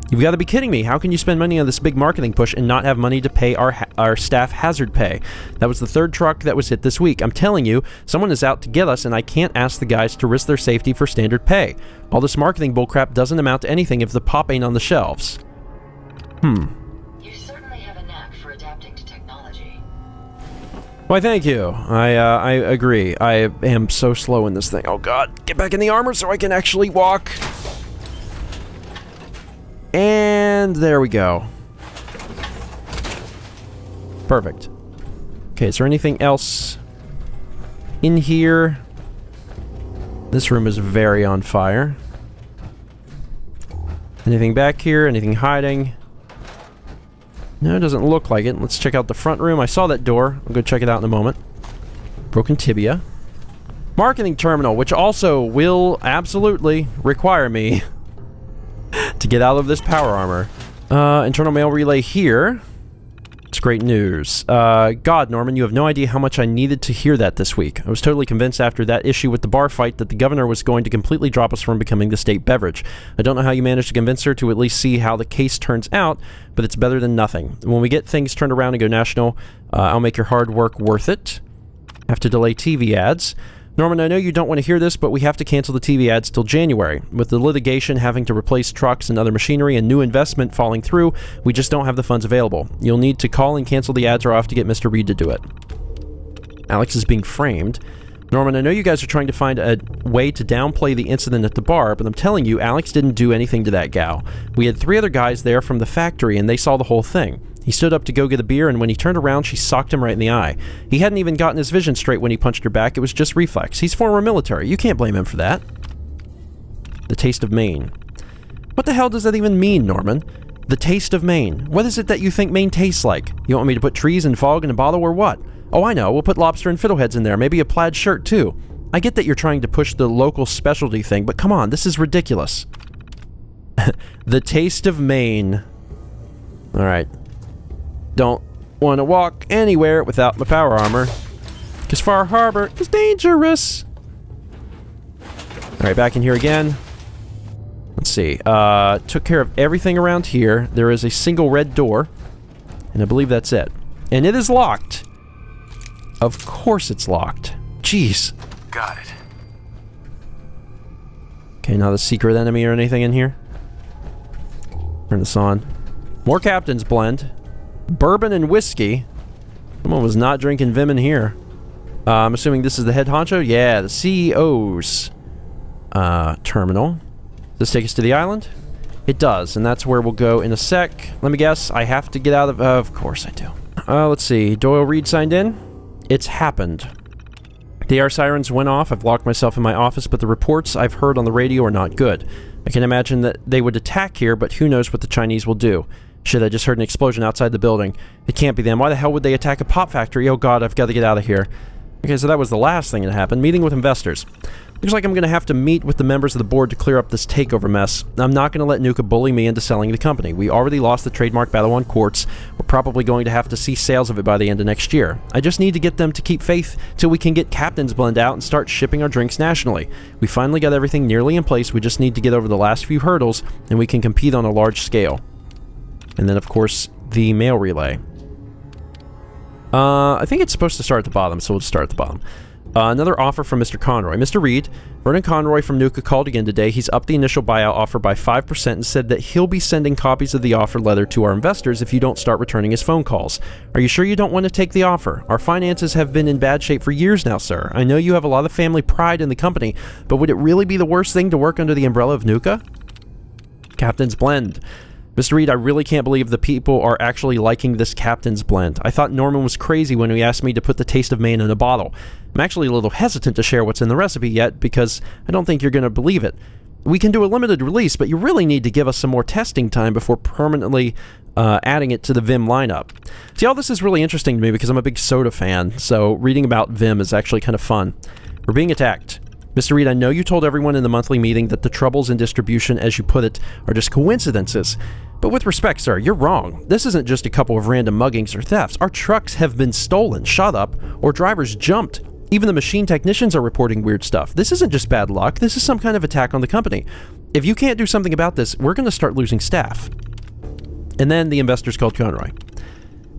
You've got to be kidding me. How can you spend money on this big marketing push and not have money to pay our staff hazard pay? That was the third truck that was hit this week. I'm telling you, someone is out to get us, and I can't ask the guys to risk their safety for standard pay. All this marketing bullcrap doesn't amount to anything if the pop ain't on the shelves. You certainly have a knack for adapting to technology. Why, thank you. I agree. I am so slow in this thing. Oh god, get back in the armor so I can actually walk. And there we go. Perfect. Okay, is there anything else in here? This room is very on fire. Anything back here? Anything hiding? No, it doesn't look like it. Let's check out the front room. I saw that door. I'll go check it out in a moment. Broken tibia. Marketing terminal, which also will absolutely require me to get out of this power armor. Internal mail relay here. It's great news. God, Norman, you have no idea how much I needed to hear that this week. I was totally convinced after that issue with the bar fight that the governor was going to completely drop us from becoming the state beverage. I don't know how you managed to convince her to at least see how the case turns out, but it's better than nothing. When we get things turned around and go national, I'll make your hard work worth it. Have to delay TV ads. Norman, I know you don't want to hear this, but we have to cancel the TV ads till January. With the litigation having to replace trucks and other machinery and new investment falling through, we just don't have the funds available. You'll need to call and cancel the ads or I'll have to get Mr. Reed to do it. Alex is being framed. Norman, I know you guys are trying to find a way to downplay the incident at the bar, but I'm telling you, Alex didn't do anything to that gal. We had 3 other guys there from the factory and they saw the whole thing. He stood up to go get a beer, and when he turned around, she socked him right in the eye. He hadn't even gotten his vision straight when he punched her back. It was just reflex. He's former military. You can't blame him for that. The taste of Maine. What the hell does that even mean, Norman? The taste of Maine. What is it that you think Maine tastes like? You want me to put trees and fog in a bottle or what? Oh, I know. We'll put lobster and fiddleheads in there. Maybe a plaid shirt, too. I get that you're trying to push the local specialty thing, but come on, this is ridiculous. The taste of Maine. Alright. Don't want to walk anywhere without my power armor, because Far Harbor is dangerous. Alright, back in here again. Let's see. Took care of everything around here. There is a single red door, and I believe that's it. And it is locked. Of course it's locked. Jeez. Got it. Okay, not a secret enemy or anything in here. Turn this on. More Captain's Blend. Bourbon and whiskey. Someone was not drinking Vim in here. I'm assuming this is the head honcho? Yeah, the CEO's terminal. Does this take us to the island? It does, and that's where we'll go in a sec. Let me guess, I have to get out of course I do. Let's see. Doyle Reed signed in. It's happened. The air sirens went off. I've locked myself in my office, but the reports I've heard on the radio are not good. I can imagine that they would attack here, but who knows what the Chinese will do. Shit, I just heard an explosion outside the building. It can't be them. Why the hell would they attack a pop factory? Oh god, I've got to get out of here. Okay, so that was the last thing that happened. Meeting with investors. Looks like I'm going to have to meet with the members of the board to clear up this takeover mess. I'm not going to let Nuka bully me into selling the company. We already lost the trademark battle on courts. We're probably going to have to see sales of it by the end of next year. I just need to get them to keep faith till we can get Captain's Blend out and start shipping our drinks nationally. We finally got everything nearly in place. We just need to get over the last few hurdles, and we can compete on a large scale. And then, of course, the mail relay. I think it's supposed to start at the bottom, so we'll just start at the bottom. Another offer from Mr. Conroy. Mr. Reed, Vernon Conroy from Nuka called again today. He's upped the initial buyout offer by 5% and said that he'll be sending copies of the offer letter to our investors if you don't start returning his phone calls. Are you sure you don't want to take the offer? Our finances have been in bad shape for years now, sir. I know you have a lot of family pride in the company, but would it really be the worst thing to work under the umbrella of Nuka? Captain's Blend. Mr. Reed, I really can't believe the people are actually liking this Captain's Blend. I thought Norman was crazy when he asked me to put the taste of Maine in a bottle. I'm actually a little hesitant to share what's in the recipe yet because I don't think you're going to believe it. We can do a limited release, but you really need to give us some more testing time before permanently adding it to the Vim lineup. See, all this is really interesting to me because I'm a big soda fan, so reading about Vim is actually kind of fun. We're being attacked. Mr. Reed, I know you told everyone in the monthly meeting that the troubles in distribution, as you put it, are just coincidences. But with respect, sir, you're wrong. This isn't just a couple of random muggings or thefts. Our trucks have been stolen, shot up, or drivers jumped. Even the machine technicians are reporting weird stuff. This isn't just bad luck. This is some kind of attack on the company. If you can't do something about this, we're going to start losing staff. And then the investors called Conroy.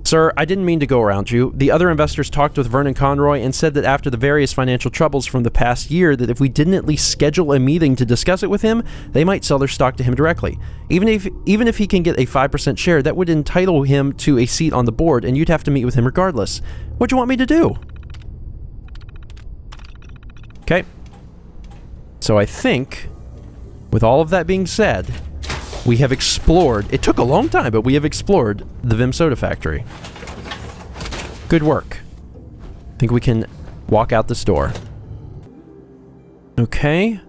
Sir, I didn't mean to go around you. The other investors talked with Vernon Conroy and said that after the various financial troubles from the past year, that if we didn't at least schedule a meeting to discuss it with him, they might sell their stock to him directly. Even if he can get a 5% share, that would entitle him to a seat on the board, and you'd have to meet with him regardless. What do you want me to do? Okay. So I think, with all of that being said, we have explored, it took a long time, but we have explored the Vim Soda Factory. Good work. I think we can walk out this door. Okay.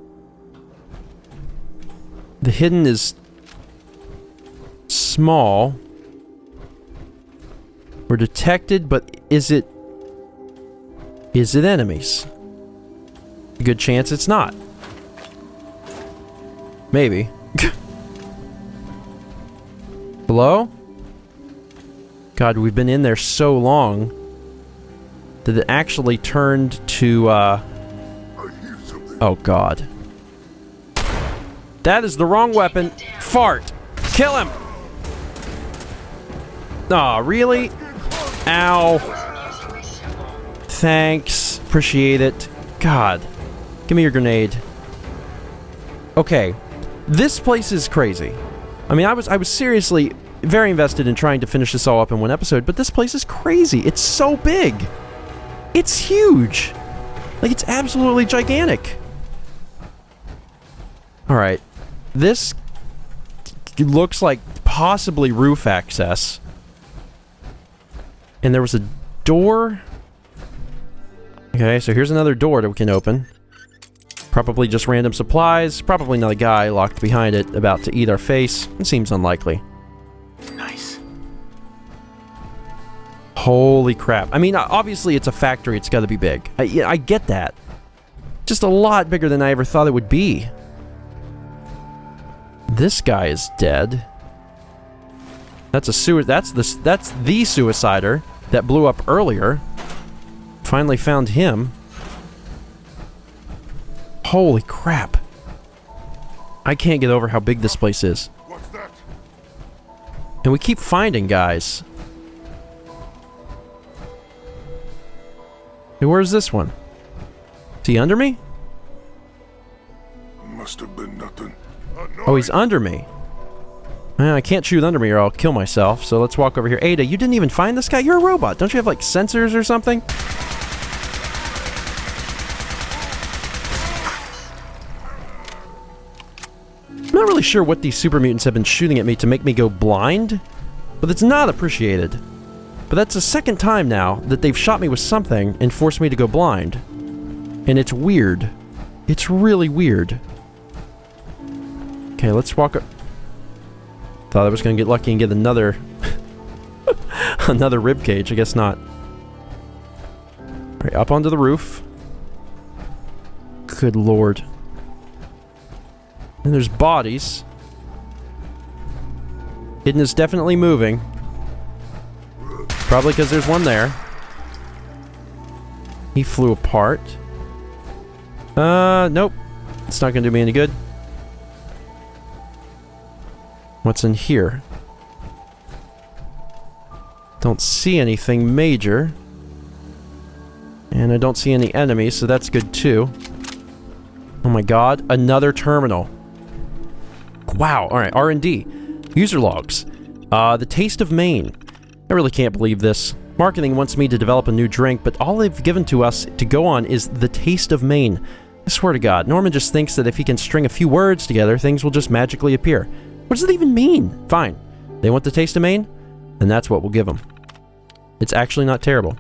The hidden is small. We're detected, but is it enemies? A good chance it's not. Maybe. Hello? God, we've been in there so long that it actually turned to, oh God. That is the wrong weapon. Fart! Kill him! Aw, really? Ow. Thanks. Appreciate it. God. Give me your grenade. Okay. This place is crazy. I mean, I was seriously very invested in trying to finish this all up in one episode, but this place is crazy. It's so big. It's huge. Like, it's absolutely gigantic. Alright. This looks like possibly roof access. And there was a door. Okay, so here's another door that we can open. Probably just random supplies. Probably another guy locked behind it about to eat our face. It seems unlikely. Nice. Holy crap. I mean, obviously it's a factory. It's got to be big. I get that. just a lot bigger than I ever thought it would be. This guy is dead. That's the suicider that blew up earlier. Finally found him. Holy crap. I can't get over how big this place is. What's that? And we keep finding guys. Hey, where's this one? Is he under me? Must have been nothing. Oh, he's under me. I can't shoot under me or I'll kill myself, so let's walk over here. Ada, you didn't even find this guy? You're a robot. Don't you have, like, sensors or something? I'm not really sure what these super mutants have been shooting at me to make me go blind, but it's not appreciated. But that's the second time now that they've shot me with something and forced me to go blind. And it's weird. It's really weird. Okay, let's walk up. Thought I was going to get lucky and get another another rib cage. I guess not. Alright, up onto the roof. Good lord. And there's bodies. Hidden is definitely moving. Probably because there's one there. He flew apart. Nope. It's not going to do me any good. What's in here? Don't see anything major. And I don't see any enemies, so that's good too. Oh my god, another terminal. Wow, alright, R&D. User logs. The Taste of Maine. I really can't believe this. Marketing wants me to develop a new drink, but all they've given to us to go on is the Taste of Maine. I swear to God, Norman just thinks that if he can string a few words together, things will just magically appear. What does it even mean? Fine. They want the Taste of Maine? Then that's what we'll give them. It's actually not terrible.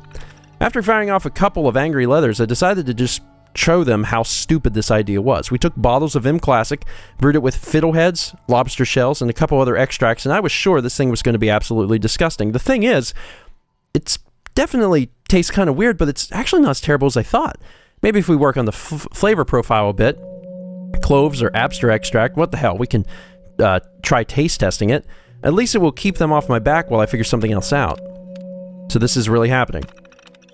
After firing off a couple of angry leathers, I decided to just show them how stupid this idea was. We took bottles of M Classic, brewed it with fiddleheads, lobster shells, and a couple other extracts, and I was sure this thing was going to be absolutely disgusting. The thing is, it's definitely tastes kind of weird, but it's actually not as terrible as I thought. Maybe if we work on the flavor profile a bit, cloves or Abster extract, what the hell, we can try taste testing it. At least it will keep them off my back while I figure something else out. So this is really happening.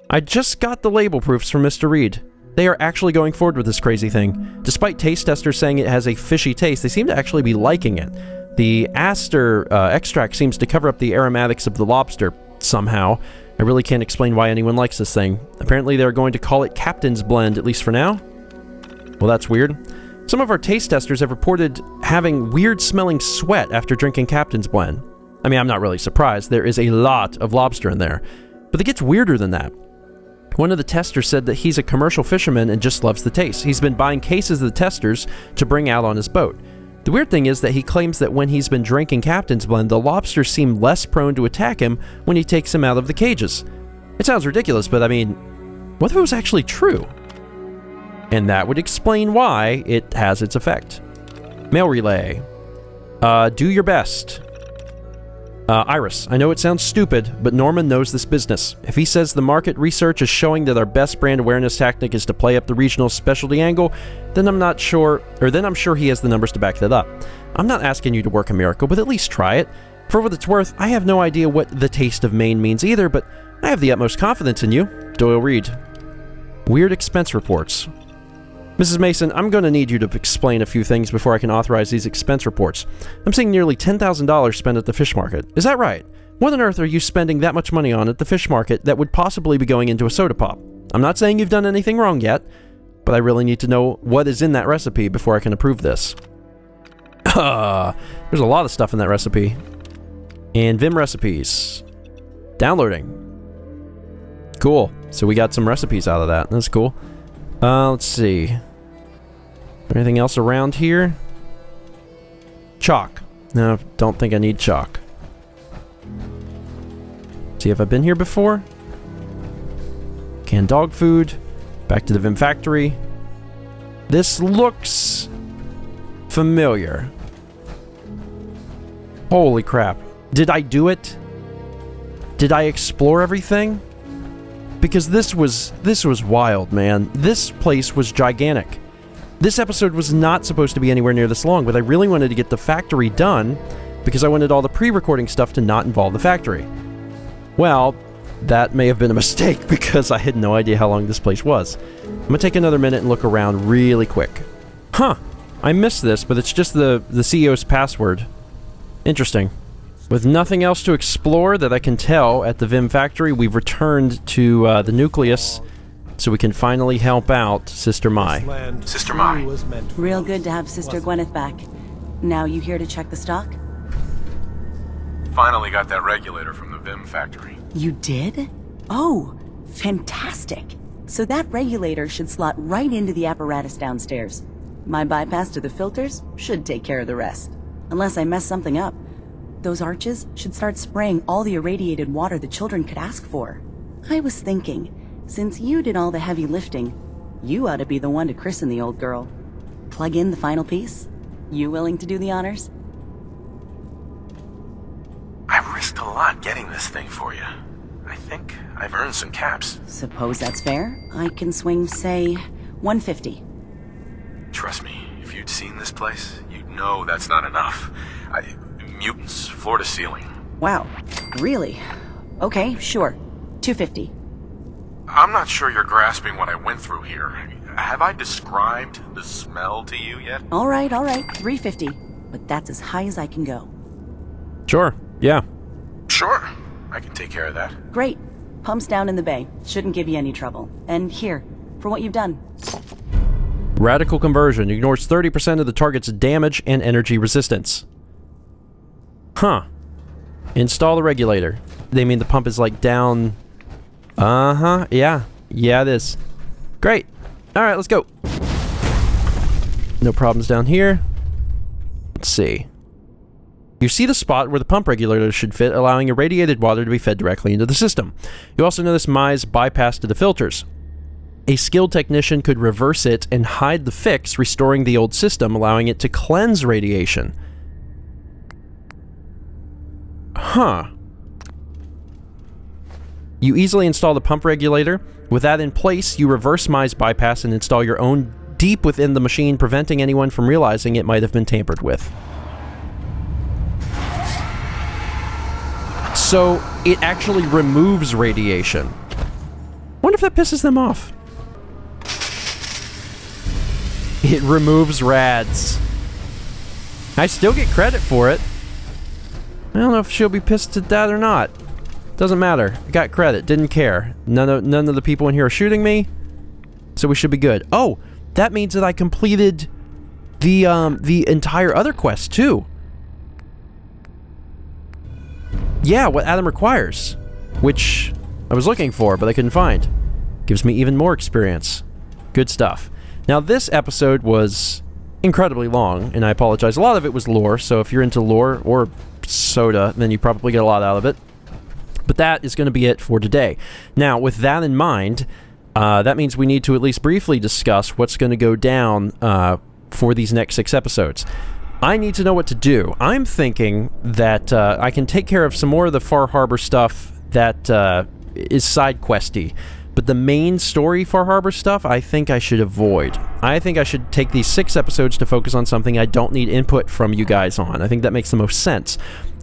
I just got the label proofs from Mr. Reed. They are actually going forward with this crazy thing. Despite taste testers saying it has a fishy taste, they seem to actually be liking it. The Aster extract seems to cover up the aromatics of the lobster somehow. I really can't explain why anyone likes this thing. Apparently they're going to call it Captain's Blend, at least for now. Well, that's weird. Some of our taste testers have reported having weird-smelling sweat after drinking Captain's Blend. I mean, I'm not really surprised. There is a lot of lobster in there. But it gets weirder than that. One of the testers said that he's a commercial fisherman and just loves the taste. He's been buying cases of the testers to bring out on his boat. The weird thing is that he claims that when he's been drinking Captain's Blend, the lobsters seem less prone to attack him when he takes them out of the cages. It sounds ridiculous, but I mean, what if it was actually true? And that would explain why it has its effect. Mail relay. Do your best. Iris, I know it sounds stupid, but Norman knows this business. If he says the market research is showing that our best brand awareness tactic is to play up the regional specialty angle, then I'm sure he has the numbers to back that up. I'm not asking you to work a miracle, but at least try it. For what it's worth, I have no idea what the Taste of Maine means either, but I have the utmost confidence in you. Doyle Reed. Weird expense reports. Mrs. Mason, I'm going to need you to explain a few things before I can authorize these expense reports. I'm seeing nearly $10,000 spent at the fish market. Is that right? What on earth are you spending that much money on at the fish market that would possibly be going into a soda pop? I'm not saying you've done anything wrong yet, but I really need to know what is in that recipe before I can approve this. There's a lot of stuff in that recipe. And Vim recipes. Downloading. Cool. So we got some recipes out of that. That's cool. Let's see. Anything else around here? Chalk. No, don't think I need chalk. See, have I been here before? Canned dog food. Back to the Vim factory. This looks familiar. Holy crap. Did I do it? Did I explore everything? because this was wild, man. This place was gigantic. This episode was not supposed to be anywhere near this long, but I really wanted to get the factory done because I wanted all the pre-recording stuff to not involve the factory. Well, that may have been a mistake because I had no idea how long this place was. I'm gonna take another minute and look around really quick. Huh, I missed this, but it's just the CEO's password. Interesting. With nothing else to explore that I can tell at the Vim factory, we've returned to the nucleus so we can finally help out Sister Mai. Sister Mai. Real good to have Sister Gwyneth back. Now you here to check the stock? Finally got that regulator from the Vim factory. You did? Oh, fantastic. So that regulator should slot right into the apparatus downstairs. My bypass to the filters should take care of the rest. Unless I mess something up. Those arches should start spraying all the irradiated water the children could ask for. I was thinking, since you did all the heavy lifting, you ought to be the one to christen the old girl. Plug in the final piece? You willing to do the honors? I risked a lot getting this thing for you. I think I've earned some caps. Suppose that's fair. I can swing, say, 150. Trust me, if you'd seen this place, you'd know that's not enough. Mutants, floor to ceiling. Wow, really? Okay, sure. 250. I'm not sure you're grasping what I went through here. Have I described the smell to you yet? All right, 350. But that's as high as I can go. Sure, yeah. Sure, I can take care of that. Great. Pumps down in the bay. Shouldn't give you any trouble. And here, for what you've done. Radical conversion ignores 30% of the target's damage and energy resistance. Huh. Install the regulator. They mean the pump is like down... Uh-huh, yeah. Yeah, it is. Great. Alright, let's go. No problems down here. Let's see. You see the spot where the pump regulator should fit, allowing irradiated water to be fed directly into the system. You also notice Mai's bypass to the filters. A skilled technician could reverse it and hide the fix, restoring the old system, allowing it to cleanse radiation. Huh. You easily install the pump regulator. With that in place, you reverse Mai's bypass and install your own deep within the machine, preventing anyone from realizing it might have been tampered with. So, it actually removes radiation. Wonder if that pisses them off. It removes rads. I still get credit for it. I don't know if she'll be pissed at that or not. Doesn't matter. I got credit. Didn't care. None of the people in here are shooting me, so we should be good. Oh, that means that I completed the entire other quest too. Yeah, what Adam requires, which I was looking for, but I couldn't find. Gives me even more experience. Good stuff. Now, this episode was incredibly long, and I apologize. A lot of it was lore, so if you're into lore or soda, then you probably get a lot out of it. But that is going to be it for today. Now, with that in mind, that means we need to at least briefly discuss what's going to go down for these next 6 episodes. I need to know what to do. I'm thinking that I can take care of some more of the Far Harbor stuff that is side questy. But the main story Far Harbor stuff, I think I should avoid. I think I should take these 6 episodes to focus on something I don't need input from you guys on. I think that makes the most sense.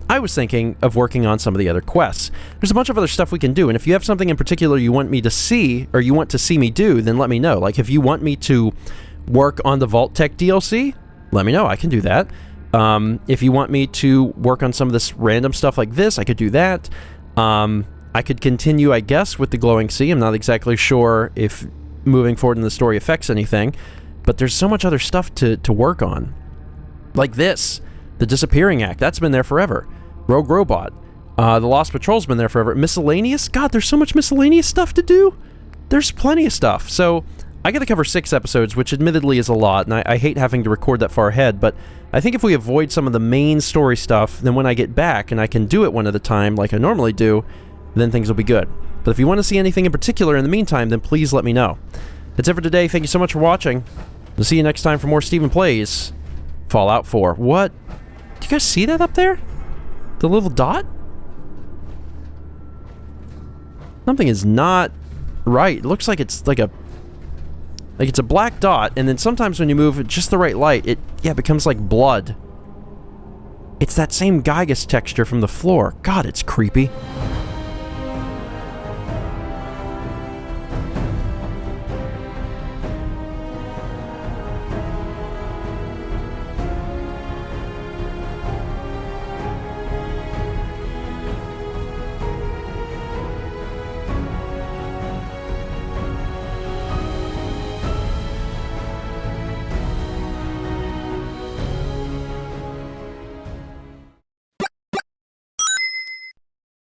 I was thinking of working on some of the other quests. There's a bunch of other stuff we can do, and if you have something in particular you want me to see, or you want to see me do, then let me know. Like, if you want me to work on the Vault Tech DLC, let me know. I can do that. If you want me to work on some of this random stuff like this, I could do that. I could continue, I guess, with the Glowing Sea. I'm not exactly sure if moving forward in the story affects anything, but there's so much other stuff to work on. Like this. The Disappearing Act. That's been there forever. Rogue Robot. The Lost Patrol's been there forever. Miscellaneous? God, there's so much miscellaneous stuff to do. There's plenty of stuff. So, I gotta cover 6 episodes, which admittedly is a lot, and I hate having to record that far ahead, but I think if we avoid some of the main story stuff, then when I get back and I can do it one at a time like I normally do, then things will be good. But if you want to see anything in particular in the meantime, then please let me know. That's it for today. Thank you so much for watching. We'll see you next time for more Stephen Plays Fallout 4. What? Do you guys see that up there? The little dot? Something is not right. It looks like it's like it's a black dot, and then sometimes when you move at just the right light, it becomes like blood. It's that same Gygus texture from the floor. God, it's creepy.